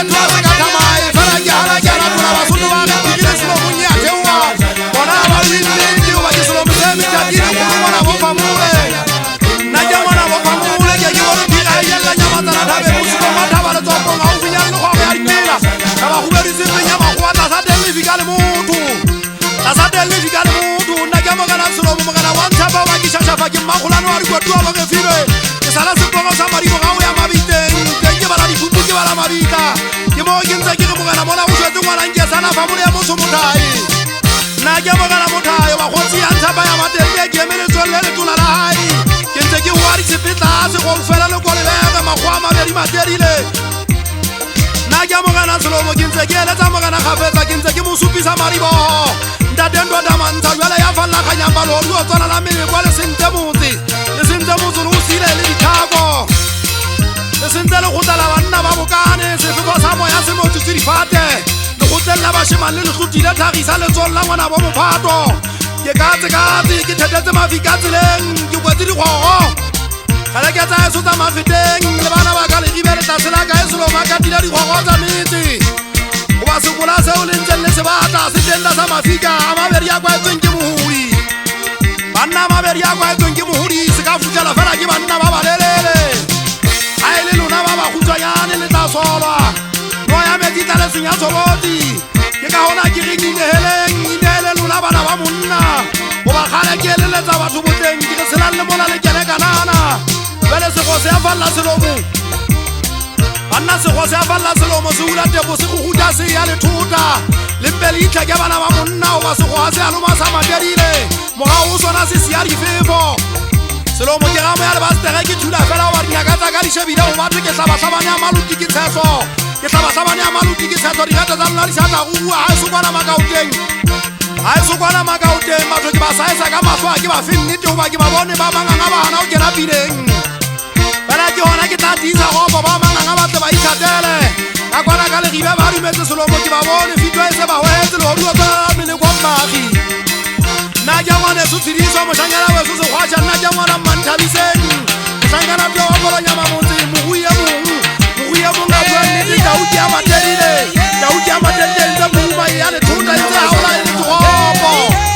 ke tlase ka tamae fela ke hala ke ratola basotho ba re tigile selo monye a theoa bona ba winne o ba ke selo moseme tatile kgolo ngwana bo famole nna ke ngwana bo famole ke bona tira e yella nyamatsana thabe bosilo mathaba le tsopong ga o binyang le kgogo ya dimela ka ba hubedisitseng ya magoa tlasa delefika le motho tlasa delefika le motho nna ke mogana selomo mogana wa ntšhapa ba ke šašafa ke mmagolane wa dikotua ba ge filwe ke sala sepogo sa madimo ga o ya mabiteng teng ke bala dipupu ke bala mabita ke mo ke ntse ke re mogana bona o šwetse ngwanang ke sana famole ya motho mothai nna ke mogana mothai wa kgotsi ya ntšhapa ya matelle ke emeletswelle letona la hai ke ntse ke goa disepetlaase go fela le ko lebege magoa a mabedi materile nna ke mogana selomo ke ntse ke eletsa mogana gafetsa ke ntse ke mo supisa maribogo ntatendwa damantsha jale ya fallaganyang balodi o tswana la melekwa le sentse motse le o sile le dithako le sentse le gotlela banna ba bokane sefefo sa moya se motsitse difate le gotlelela bašemane le letlotile tlhagisa letsolola ngwana bo mophato ke katsekatse ke thetetse mafi ka tseleng ke kwetse dikgogo gale ke tsa eso tsa mafeteng le bana ba ka legibe le tlasela ka e seloma ka tila dikgogo tsa metse goba sekola seo le ntseng le sebatla se tenda sa mafika a mabedi ya kwaetsweng ke mohudi banna mabedi ya kwaetsweng ke mohudi se ka futlela fela ke banna ba balelele a e le lona ba bakgutswanyane le tla solwa no ya metsi tla leseng ya tshoboti ke ka gona ke reng inehele lona bana ba monna goba kgale ke eleletsa batho boteng ke re tshelang le mola le kene kanana fele sego se ya falla selomo banna sego se a falla selomo se hula tebo se go huta se ya lethota lempe le itlha ke bana ba monna goba sego a se a loma sa materile morago sona se se ya difefo selomo ke gamo ya lebastere ke thula fela goba dinyaka tsa ka dišebile go batho ke tlabatlabane ya maluti ke tshetso ke tlabatlabane ya maluti ke tshetso digete tsa nna di sa tla go bua ga e sokwana makaoteng ga e sokwana makaoteng batho ke ba saesa ka matlho a ke ba fe nnete goba ke ba bone ba manganga bana o kena pileng fela ke gona ke tla tiisa gopo ba manganga batle ba itšhatele ka kwana ka legibe ba dumetse selomo ke ba bone fitwa e se ba hoetse legodu o tswelela meleko mmagi nna ke ngwane sotshediso mošanyana weso sekgwatša nna ke ngwana mmanthabiseng mošankana pio wa kolonyama motse mogui e mong a bua nnete dauti ya matelile ntse mouma e ya lethota e tse gaola e le tegopo